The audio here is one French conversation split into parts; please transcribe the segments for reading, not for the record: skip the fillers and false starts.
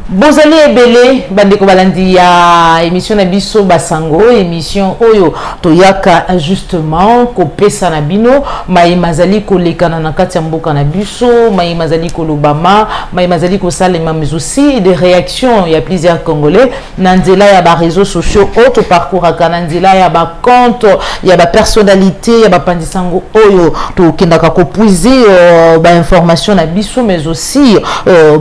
Bozali ebele bandeko balandi ya émission na biso basango émission oyo toyaka justement kopesa na bino mai mazali kolekana na kati ya mboka na biso mai mazali kolobama mai mazali kosalema mais aussi des réactions ya plusieurs congolais na nzela ya ba réseaux sociaux auto parcours na nzela ya ba compte ya ba personnalité ya ba pandisango oyo to kendaka ko puiser ba information na biso mais aussi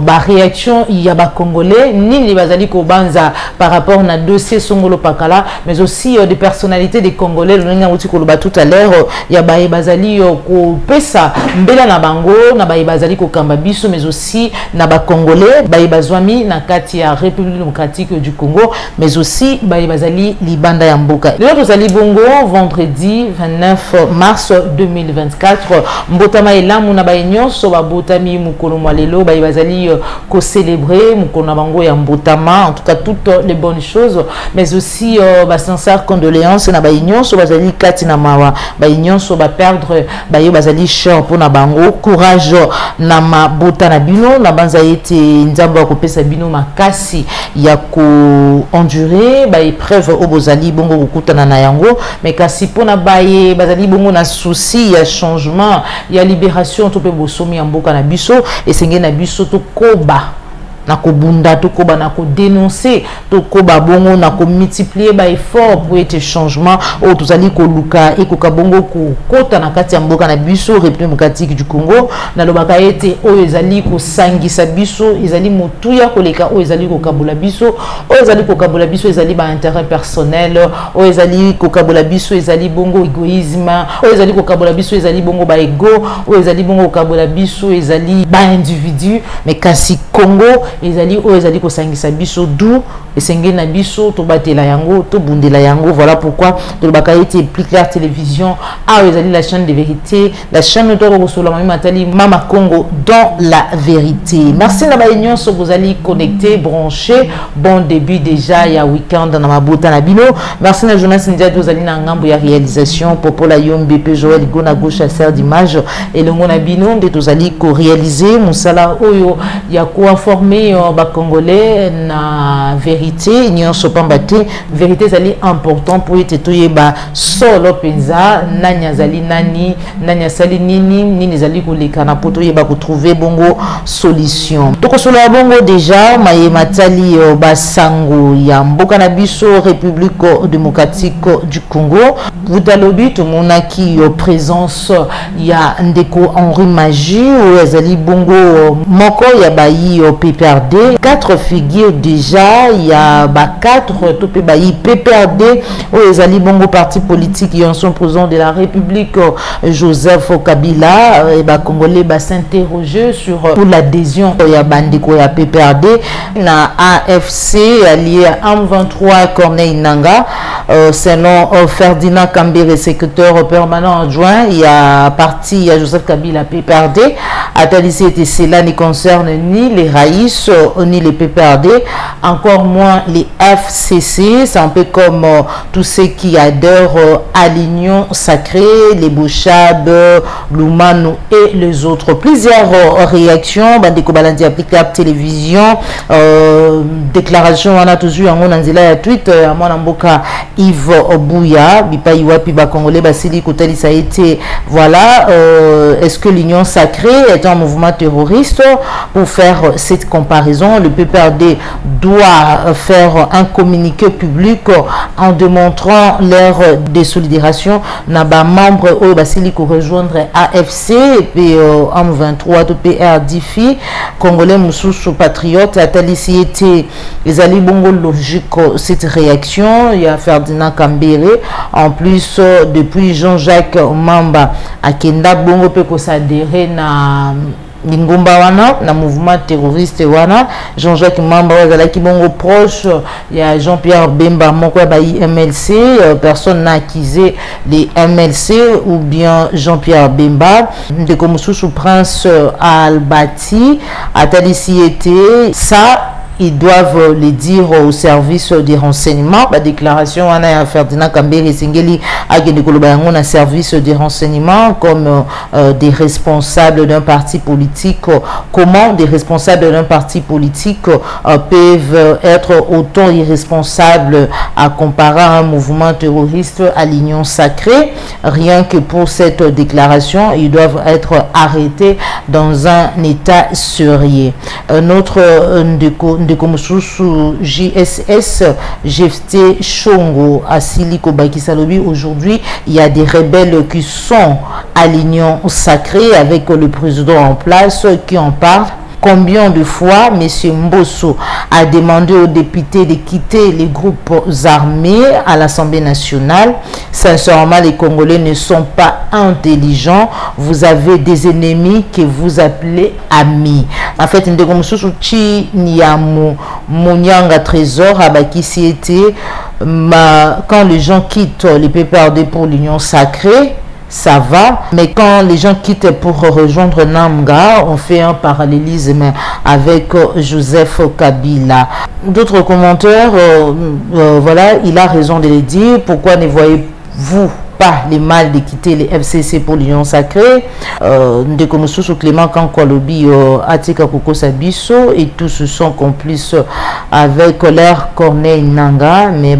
ba réaction ya ba congolais ni bazali ko banza par rapport na dossier Songolo Pakala mais aussi des personnalités des congolais l'onga uti ko tout à l'heure ya ba bazali ko pesa mbela na bango na ba bazali ko kamba biso mais aussi na ba congolais ba bazwami na kati ya République démocratique du Congo mais aussi ba bazali libanda ya mboka lelo tozali bongo vendredi 29 mars 2024 mbotama elamu na ba nyonso ba botami mukolo mwalelo ba bazali ko célébrer mukolo bango ya mbotama en tout cas toutes les bonnes choses mais aussi ba sincère condoléances na ba nyonso bazali kati na mawa ba nyonso ba perdre ba yo bazali cher pona bango courage na mabota na bino na banza ete nzambo ko pesa bino makasi ya ko endurer ba épreuve obozali bongo kokutana na yango mais kasi pona baye bazali bongo na souci ya changement ya libération to pe bosomi ya mboka na biso esenge na biso to koba na ko bunda to ko bana ko dénoncer to ko ba bongo na ko multiplier ba effort pour être changement o tozali ko luka e ko kabongo ko kota na kati ya mboka na biso République démocratique du Congo na lobaka ete o ezali ko sangisa biso ezali motuya ko leka o ezali ko kabula biso o ezali ko kabula biso ezali ba intérêt personnel o ezali ko kabula biso ezali bongo égoïsme o ezali ko kabula biso ezali bongo ba ego o ezali bongo ko kabula biso ezali ba individu mais kasi Congo ezali o ezali ko sangisa biso du esengeli na biso to batela yango to bundela yango voilà pourquoi to baka été plus clair télévision a ezali la chaîne de vérité la chaîne to ko solo mami matali mama Congo dans la vérité merci na ba union so vous allez connecter brancher bon début déjà ya week-end na mabota na bino merci na journée Sindia vous allez na ngambo ya réalisation popola yombe pe Joël Gona gauche chasseur d'image et le ngona bino de to allez ko réaliser musala oyo ya ko informer ba congolais na vérité nyonso pambate vérité zali important pour être toyeba solo penza nanya zali nani nanya sali nini zali koleka na poto yeba ko trouver bongo solution toko solo bongo déjà maye matali basango ya mboka na biso République démocratique du Congo budalobi to monaki présence ya ndeko Henri Magie ou ezali bongo moko ya bayi PPRD 4 figures déjà il y a 4 topé bayi PPRD ou ezali bongo parti politique qui en sont président de la République Joseph Kabila et ba congolais ba s'interroger sur pour l'adhésion ya bandiko ya PPRD na AFC allié à M23 Corneille Nanga selon Ferdinand Kambere secrétaire permanent adjoint il y a parti ya Joseph Kabila PPRD Atalisé était cela ne concerne ni les Raïs ni les PPRD encore moins les FCC c'est un peu comme tous ceux qui adhèrent à l'union sacrée les Bouchab Loumano et les autres plusieurs réactions bandeko balandi applicable télévision déclaration on a toujours en nzela ya tweet à mwana mboka Yves Bouya bipa iwapi ba congolais basili kotali ça a été voilà est-ce que l'union sacrée est un mouvement terroriste pour faire cette comparaison le PPRD doit faire un communiqué public en démontrant leur désolidarisation na ba membre au basili ko rejoindre AFC et puis M23 de PR Difi congolais mususu patriote atalisi était les ali bongo logique cette réaction il y a Ferdinand Kambere en plus depuis Jean-Jacques Mamba akenda bongo pe ko s'adhérer na Ngumba wana na mouvement terroriste wana Jean-Jacques Mamba wazalaki bongo proche il y a Jean-Pierre Bemba moko ba MLC personne n'a accusé les MLC ou bien Jean-Pierre Bemba de comme sous Prince Albati Atalisi était ça ils doivent les dire au service des renseignements. La déclaration on a Ferdinand Kambere Singeli a un service des renseignements comme des responsables d'un parti politique. Comment des responsables d'un parti politique peuvent être autant irresponsables à comparer à un mouvement terroriste à l'Union sacrée? Rien que pour cette déclaration, ils doivent être arrêtés dans un état sérieux. Notre Ndekomususu JSS Jefté Chongo à Siliko Bakisalobi, aujourd'hui il y a des rebelles qui sont à l'Union sacrée avec le président en place qui en parle. Combien de fois M. Mbosso a demandé aux députés de quitter les groupes armés à l'Assemblée nationale? Sincèrement, les Congolais ne sont pas intelligents. Vous avez des ennemis que vous appelez amis. En fait, Monyanga Trésor Abakisi était quand les gens quittent les PPRD pour l'Union sacrée, ça va, mais quand les gens quittent pour rejoindre Namga, on fait un parallélisme avec Joseph Kabila. D'autres commentaires, voilà, il a raison de le dire. Pourquoi ne voyez-vous pas les mal de quitter les FCC pour l'Union sacrée? Ndekomususu Clément Kankolobi Atika Koko Sabiso et tous sont complices avec l'air Corneille Nanga, mais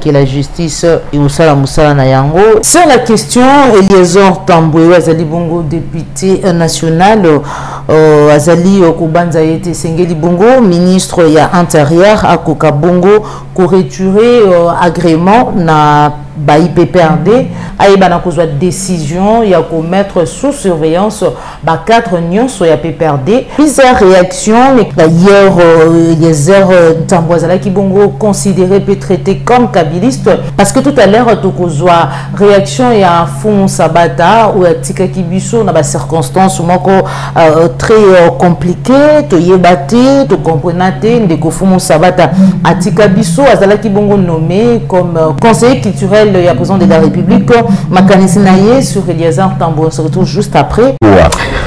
que la justice et Usala Musala Nayango. Sur la question, Eliezor Tamboué Azali Bongo, député national, Azali Kubanza Yete Sengeli Bongo, ministre ya intérieur à Koka Bongo, correcturé agrément na PPRD aïbana kozwa décision ya ko mettre sous surveillance quatre nions sur ya PPRD. Plusieurs réactions, d'ailleurs les heures Tambouazala qui bongo considéré peut traiter comme kabiliste parce que tout à l'heure to kozwa réaction ya Fon Sabata ou ya Tika Kibiso na ba circonstance moko très compliqué to yebate to comprenate ndeko Fon Sabata Atika Biso azala ki bongo nommé comme conseiller culturel il y a président de la République, Makanisi Naye sur Eliazar Tambo. On se retrouve juste après.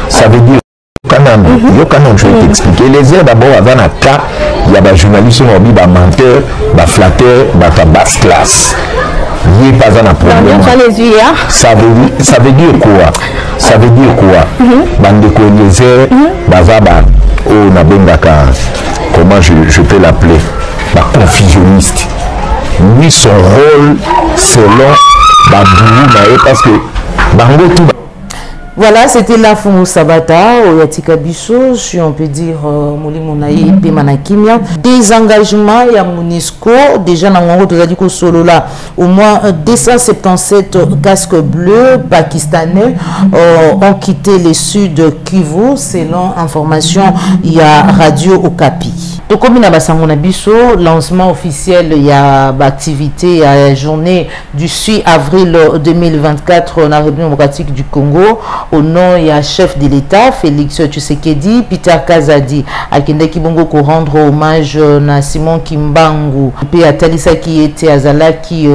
Ça veut dire je vais t'expliquer. Les airs d'abord avant un cas, il y a des journalistes qui ont dit des menteurs, des flatteurs, des basse classe. Il n'y a pas un problème. Ça veut dire quoi? Ça veut dire quoi? Bandeko Eliezer, Bazaba, oh Nabengaka, comment je peux l'appeler? Confusionniste. Lui, son rôle, selon Babourou, parce que Bango tout. Voilà, c'était la Fumou Sabata, Oyatika Bisso, si on peut dire Moulimonaï et Manakimia. Des engagements, il y a MONUSCO, déjà dans mon rôle solo là, au moins 277 casques bleus pakistanais ont quitté le sud Kivu, selon information, il y a Radio Okapi. Donc, comme il y a lancement officiel, il y a activité à la journée du 6 avril 2024 dans la République démocratique du Congo. Au nom, il y a chef de l'État, Félix Tshisekedi, Peter Kazadi, à Kende Kibongo pour rendre hommage à Simon Kimbangu, puis à Talisa qui était Azala qui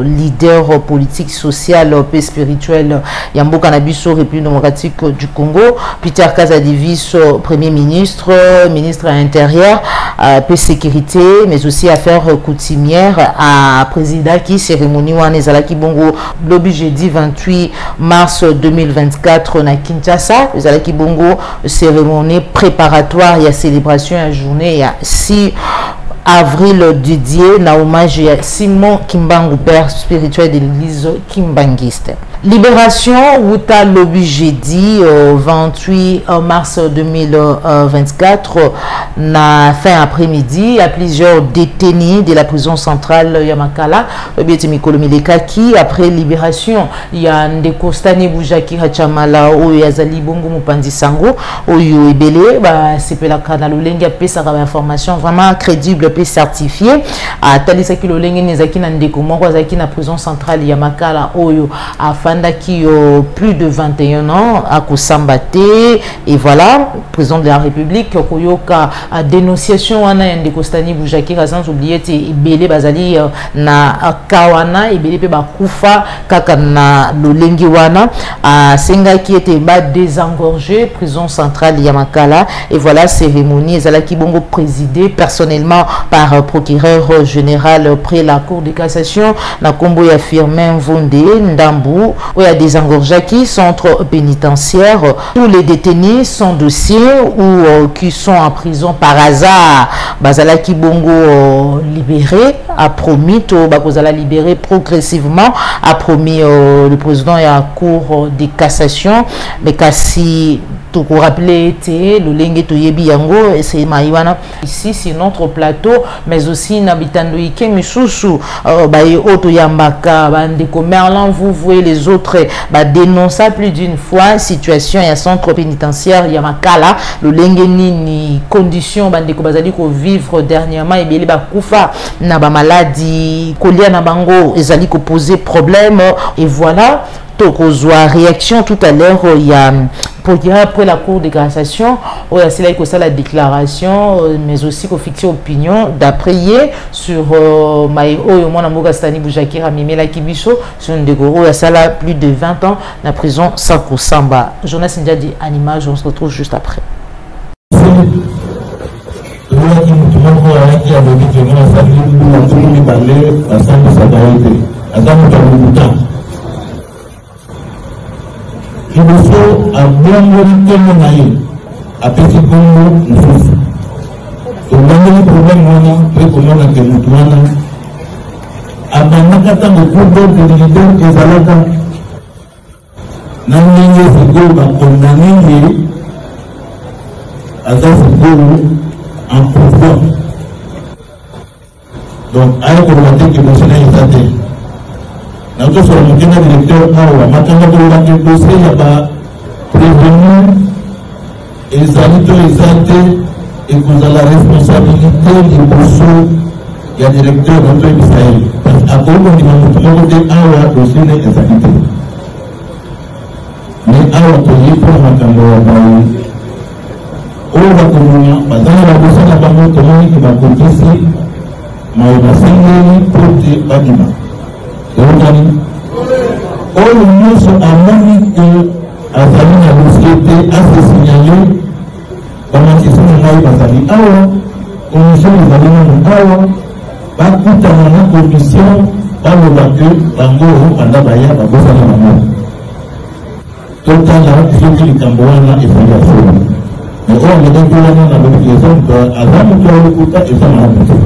leader politique, social et spirituel, Yambo Kanabiso, République démocratique du Congo, Peter Kazadi, vice-premier ministre, ministre à l'Intérieur, paix sécurité, mais aussi affaires coutumières, à président qui cérémonie Wanezala Kibongo, le jeudi 28 mars 2024 na Kinshasa, Azala Kibongo, cérémonie préparatoire, il y a célébration, il y a journée, il y a 6 avril Didier, na hommage à Simon Kimbangu, père spirituel de l'église kimbanguiste. Libération, Wuta Lobby jeudi 28 mars 2024, na fin après-midi, il y a plusieurs détenus de la prison centrale Yamakala, qui après libération, il y a Ndeko Stani Boujaki Hachamala, Oyazali Bongo Mupandi Sango, Oyo Ebele, c'est la canal Olenga Pesa information vraiment crédible et certifiée. À Talisa Kilolenge Nezaki Ndeko Moko Zaki na prison centrale Yamakala, Oyo, afin avandaki plus de 21 ans à Kosambate et voilà, président de la République Koyoka a dénonciation wana yande Kostani Boujakira sans oublier te ibele bazali na kawana ibele pe bakufa kaka na lolengi wana a senga qui était ba désengorgé prison centrale Yamakala et voilà cérémonie ezalaki bongo présidée personnellement par procureur général près la cour de cassation na kombo ya Firmin Vondé Ndambu où il y a des engorgés centre pénitentiaire. Tous les détenus sans dossier ou qui sont en prison par hasard, Bazala Kibongo libéré, a promis, Bakozala libéré progressivement, a promis le président et la cour de cassation. Mais kasi tout rappeler le lengue to yebi yango et c'est maïwana ici c'est notre plateau mais aussi n'habitando ike misusu baye auto yambaka bande Merlan vous voyez les autres dénonça plus d'une fois situation et centre pénitentiaire Yamakala le lengue ni condition bande ko bazali ko vivre dernièrement et beli ba kufa na ba maladie kolia na bango ezali ko poser problème et voilà Tokozwa réaction tout à l'heure il y a pour dire après la cour de cassation il y a cela que ça la déclaration mais aussi qu'on fixe opinion d'après hier sur mai oyo mwana mboka Stani Boujakira Mimela Kibiso sur une dégoro il y a ça là plus de 20 ans la prison Sako Samba. Jonas Ndiadi en image, on se retrouve juste après. Il me faut un bon témoignage à petit Congo, nous souffrons. Le premier problème, c'est comment on a été moutouana. À Banakata, le pouvoir de leader des Alaka. Nanini, c'est go, à condamner à ça, c'est go en pouvoir. Donc, à la que le Sénat est athée. Nous sommes le directeur Awa, maintenant le dossier il y a prévenu et sanito et vous avez la responsabilité du bousseau il y a directeur de notre Israël. Parce qu'à cause de notre Awa, le dossier est sanité. Mais Awa pour y prendre un caméra, on va communier, parce que la personne n'a pas de communier qui va compter ici, mais on va s'enlever pour te bâtiment. Or, nous sommes à Monique à la société à se signaler pendant qu'ils sont là, ils vont commission des aliments Awa, pas tout à la commission, pas le bateau, Bango, Andabaya, Bango Salamamo. Total, la société du Cambouana et Fondation. Mais or, les deux là, on a l'obligation d'Azam, qui a le quota et ça m'a dit.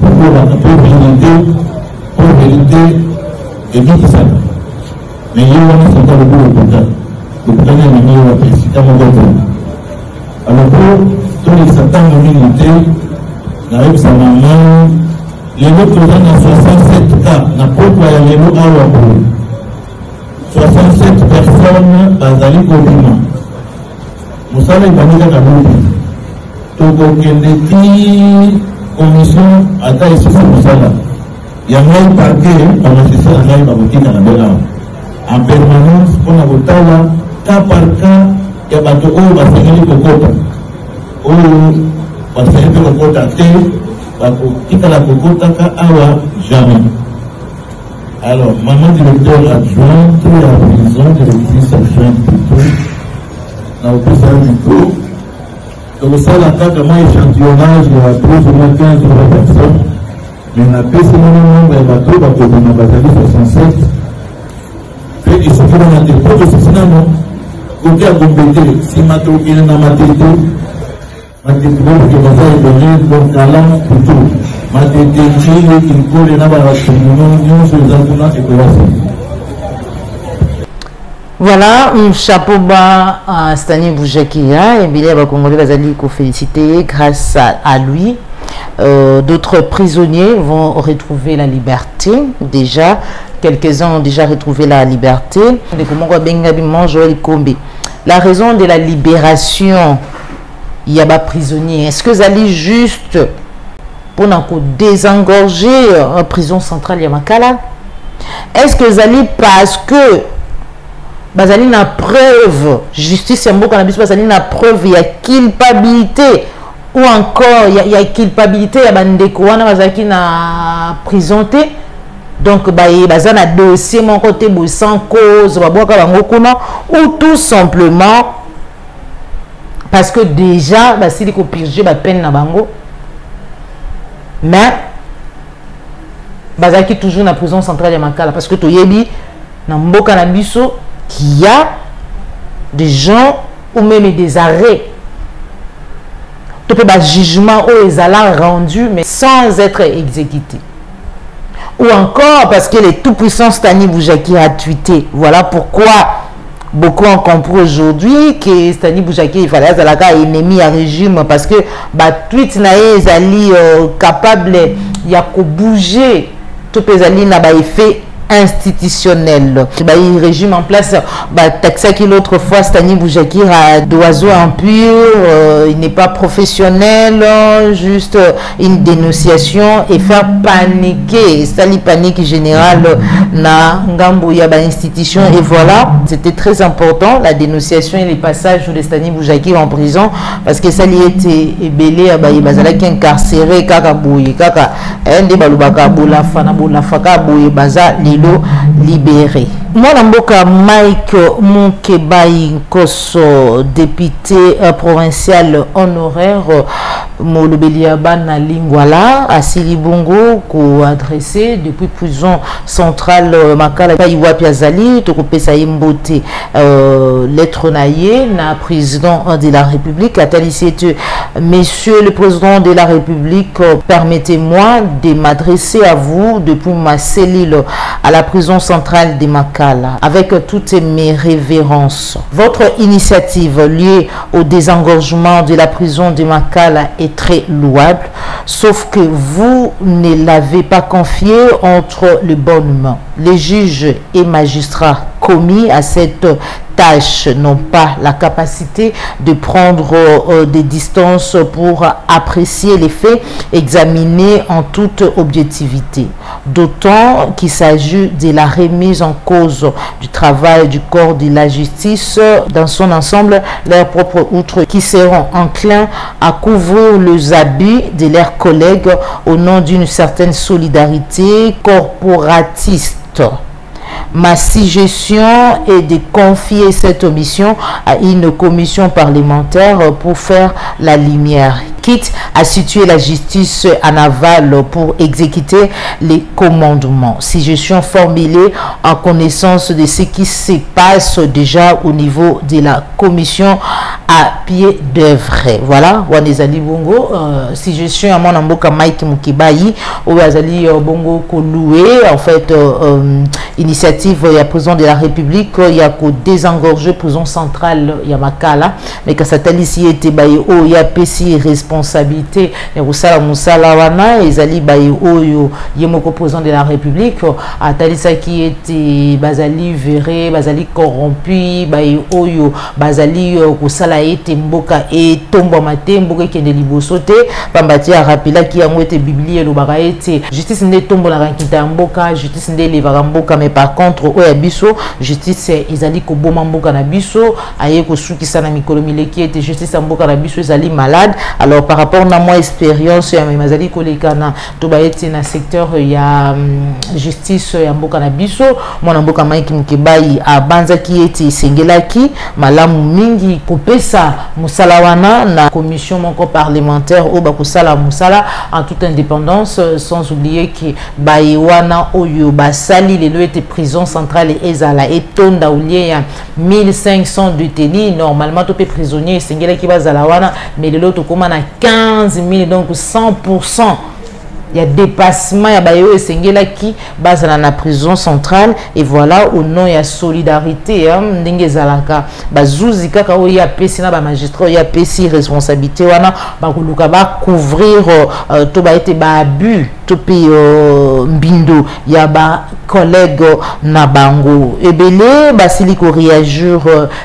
Pour la vérité, et bien ça. Mais il y a un certain nombre de quotas. Le quota est mis au président Mogoto. Alors pour tous les certains communautés, n'arrive sa maman, les autres gens ont 67 cas, n'importe quoi, il y a les mots à l'eau. 67 personnes, Bazali Kobima. Moussa est banni dans la boue. Donc, aucune commission à taille ici, c'est Moussa. Il y a un parquet, on a fait ça dans la boutique à la belle en permanence, on a voté là, cas par cas, il y a bateau où va faire les cocottes. Où va faire les cocottes à terre, va quitter la cocotte à awa, jamais. Alors, maman directeur adjointe, la prison, directrice adjointe plutôt, dans le plus du tout. Donc, ça, la carte, moi, échantillonnage, il y a plus ou moins 15 personnes. Mais on a fait ce moment de bateau, parce qu'on a battu 67. Et il suffit d'en être proche de ce non. Côté à compléter, si ma troupe est dans ma tête, ma tête est bonne, que ma est donnée, donc à l'âme, plutôt. Ma tête est chine, qui me colle, et n'a pas la communion, sur les enfants, et que voilà, chapeau bas à Stani Boujakira, et bien, Congolais Bazali qu'on féliciter grâce à lui. D'autres prisonniers vont retrouver la liberté. Déjà, quelques-uns ont déjà retrouvé la liberté. La raison de la libération, il y a des prisonniers. Est-ce que vous allez juste pour désengorger en prison centrale Yamakala? Est-ce que vous allez parce que bazali na preuve justice ya mboka na biso bazali na preuve ya culpabilité ou encore ya culpabilité ya bandeko wana bazalaki na prison te donc baza na dossier mon côté sans cause baboka bango kuna ou tout simplement parce que déjà basili ko purger ba peine na bango mais bazalaki toujours na prison centrale ya Makala parce que toyebi na mboka na biso qu'il y a des gens ou même des arrêts to pe ba jugement ou ezala rendu mais sans être exécuté. Ou encore parce que les tout-puissants Stani Boujaki a tweeté. Voilà pourquoi beaucoup ont compris aujourd'hui que Stani Boujaki il fallait être ennemi à régime parce que bah tweet nae zali capable ya ko bouger tout pesali na ba effet institutionnel. Il régime en place taxa qui l'autre fois Stani Boujaki a d'oiseau impur, il n'est pas professionnel, juste une dénonciation et faire paniquer, sali panique générale na ngambo ya ba institution et voilà, c'était très important la dénonciation et les passages de Stani Boujaki en prison parce que ça lui était belé ba bazalaki incarcéré kaka boye kaka ende balubaka bola fana bola faka boye baza libéré. Moi, Mboka Mike Munkebai Nkoso, député provincial honoraire, Molobeliaba na Lingwala, à Silibongo, ko adressé depuis prison centrale Makala Paiwa Piazali, Tokopé Saïmbote, lettre naïe, na président de la République, à Monsieur le président de la République, permettez-moi de m'adresser à vous depuis ma cellule à la prison centrale de Makala avec toutes mes révérences. Votre initiative liée au désengorgement de la prison de Makala est très louable, sauf que vous ne l'avez pas confié entre les bonnes mains. Les juges et magistrats commis à cette tâche n'ont pas la capacité de prendre des distances pour apprécier les faits examinés en toute objectivité. D'autant qu'il s'agit de la remise en cause du travail du corps de la justice dans son ensemble, leurs propres outres qui seront enclins à couvrir les abus de leurs collègues au nom d'une certaine solidarité corporatiste. Ma suggestion est de confier cette mission à une commission parlementaire pour faire la lumière, quitte à situer la justice en aval pour exécuter les commandements. Suggestion formulée en connaissance de ce qui se passe déjà au niveau de la commission à pied d'œuvre. Voilà, Wanezali Bongo, suggestion à mon Mboka Mike Mukibai, ou Azali Bongo Koloué, en fait, initiative il y a président de la République il y a qu'au désengorger prison centrale il y a Makala mais que ça telle ici était baillé oh il y a PC responsabilité et au sala musala wana ezali baillé oh yo yemoko président de la République à talisa qui était bazali verré bazali corrompu baillé oh yo bazali kusala était mboka et tombo maté mboka qui est de libosote pambati a rappeler qui a été biblie le bagaete justice ne tombo na rankita mboka justice ne levara mboka mais par contre oya biso justice ezali ko boma mboka na biso aye ko sukisa na mikolo mileki ete justice ya mboka na biso ezali malade. Alors par rapport na moi expérience ya mazali ko lekana to ba ete na secteur ya justice ya mboka na biso mwana mboka Mike Mukibai abanza ki ete sengelaki malamu mingi kopesa musala wana na commission moko parlementaire o ba kosala musala en toute indépendance sans oublier que bayewana oyo basali lelo ete prison centrale et ezala et tonda oulié 1500 détenus normalement tout prisonnier singela ki bazala wana mais le lot comme na 15 000 donc 100% il y a dépassement ya bayo et singela ki bazala na prison centrale et voilà au nom ya solidarité ndenge zalaka bazuzi kaka o ya pesi na ba magistrat ya pesi responsabilité wana ba kuluka ba couvrir to ba été ba abus topi mbindo ya ba collègue na bango ebele basili ko réagir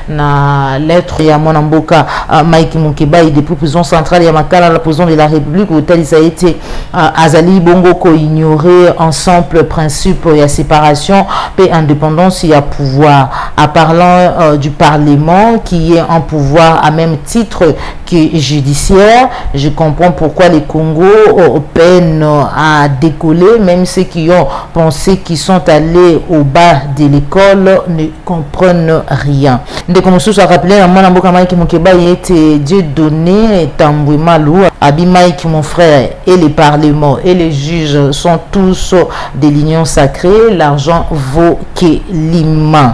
na lettre ya mwana mboka Mike Moukebai depuis prison centrale ya Makala la prison de la République où tel ça a été azali bongo ko ignorer ensemble principe ya séparation et indépendance ya pouvoir en parlant du Parlement qui est en pouvoir à même titre que judiciaire. Je comprends pourquoi les Congo peinent à décoller, même ceux qui ont pensé qu'ils sont allés au bas de l'école ne comprennent rien. Dès qu'on se soit rappelé, mon amboka Mike Moukebai était Dieu donné et tamboué malou. Abi Mike, mon frère, et les parlements et les juges sont tous des lignons sacrés. L'argent vaut que l'immense.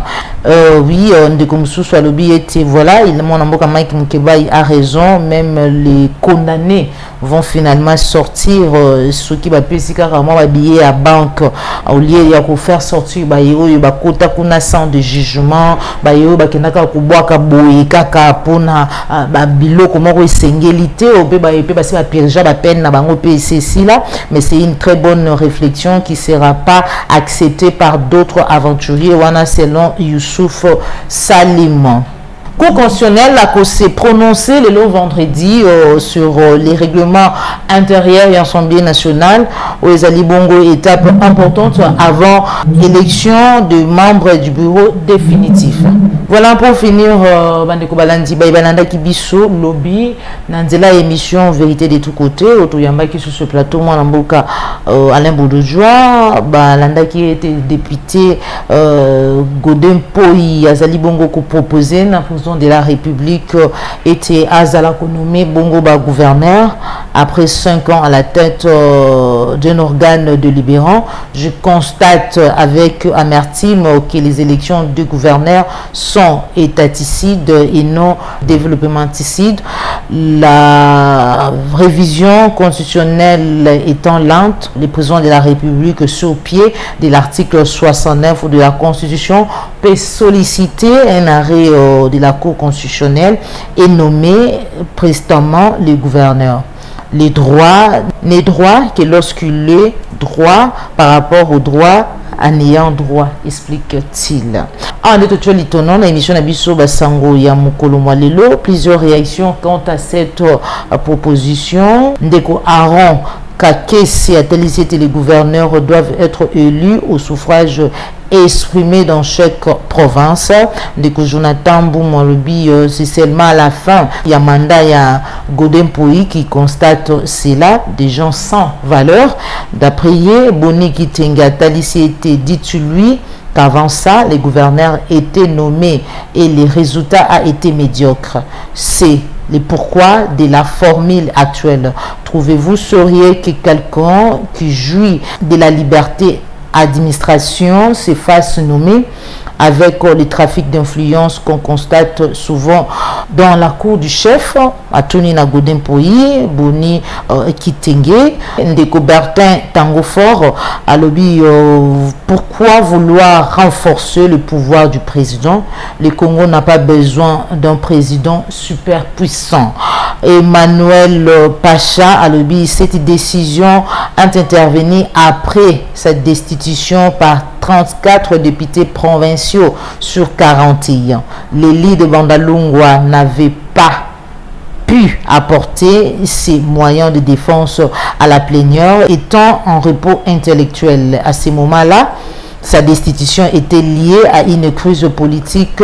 Oui, de comme soit le billet était voilà, mon amboka Mike Moukebai a raison, même les condamnés vont finalement sortir ce qui va payer carrément un billet à banque au lieu de faire sortir ba yo ba kota kuna sans de jugement ba yo ba kenaka ko boaka boye kaka pona ba biloko moko esengelité au pe ba se ba pirja ba peine na bango pe ceci là, mais c'est une très bonne réflexion qui sera pas acceptée par d'autres aventuriers wana selon Youssouf Salim. Cour constitutionnelle a s'est prononcé le vendredi sur les règlements intérieurs et assemblée nationale où les Ali Bongo étape importante avant l'élection de membres du bureau définitif. Voilà pour finir Bandeko Balandi Balanda Kibiso lobby Nandela émission vérité de tous côtés autoyamba qui sur ce plateau moi Namboka Alain Boudoujoa Balanda qui était député Godin Poi Azali Bongo ko proposé na de la République était Azala nommé Bongo ba gouverneur après 5 ans à la tête d'un organe délibérant. Je constate avec amertume que les élections de gouverneurs sont étaticides et non développementicides. La révision constitutionnelle étant lente, le président de la République sur pied de l'article 69 de la Constitution peut solliciter un arrêt de la Cour constitutionnelle et nommer prestamment le gouverneur. Les droits n'est droit que lorsqu'il est droit par rapport aux droits en ayant droit, explique-t-il. En étant l'étonnant, l'émission Nabiso Basango Yamukolo Mwalelo, plusieurs réactions quant à cette proposition. Ndeko Aaron Kakesi a télé les gouverneurs doivent être élus au suffrage exprimé dans chaque province. Dès que Jonathan Boumoualubi, c'est seulement à la fin, il y a mandat, il y a Godin Poi qui constate cela, des gens sans valeur. D'après Boni Kitenga Talissi était dit sur lui qu'avant ça, les gouverneurs étaient nommés et les résultats ont été médiocres. C'est le pourquoi de la formule actuelle. Trouvez-vous sérieux que quelqu'un qui jouit de la liberté administration se fasse nommer avec les trafics d'influence qu'on constate souvent dans la cour du chef, à Tony Nagodin Poi, Boni Kitenge, Ndeko Bertin Tangofort, à lobby pourquoi vouloir renforcer le pouvoir du président? Le Congo n'a pas besoin d'un président super puissant. Emmanuel Pacha, à lobby, cette décision a intervenu après cette destitution par 34 députés provinciaux sur 41. L'élite de Bandalungwa n'avait pas pu apporter ses moyens de défense à la plénière, étant en repos intellectuel. À ce moment-là, sa destitution était liée à une crise politique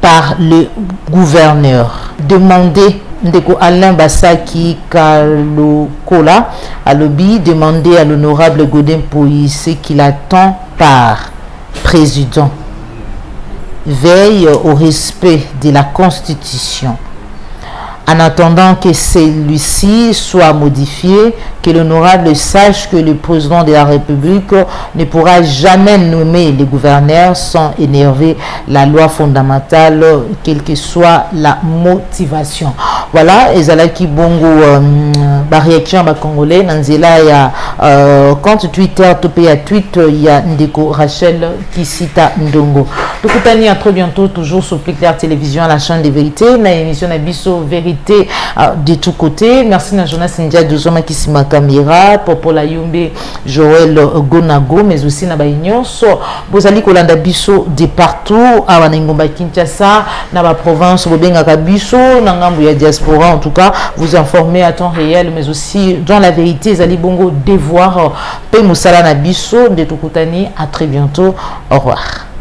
par le gouverneur. Demandé Ndeko Alain Bassaki Kalokola a lobby demandé à l'honorable Godin Poi ce qu'il attend par président. Veille au respect de la Constitution. En attendant que celui-ci soit modifié, que l'honorable sache que le président de la République ne pourra jamais nommer les gouverneurs sans énerver la loi fondamentale, quelle que soit la motivation. voilà ezalaki bongo ba réaction ba congolais nanzela ya compte Twitter to pe ya tweet ya ndeko Rachel Kisita Ndongo. Tukutani à très bientôt toujours sur Plus Clair Télévision à la chaîne des vérités na émission na biso vérité de tous côtés. Merci na Jonas India Dozoma Kisima Caméra Popola Yumbe Joël Gonago mais aussi na ba nyonso bozali kolanda biso de partout à Ngomba Kinshasa na ba province bobenga kabiso na ngambu ya diaspora. En tout cas vous informer à temps réel mais aussi dans la vérité ezali bongo devoir pe musala na biso de tukutani à très bientôt. Au revoir.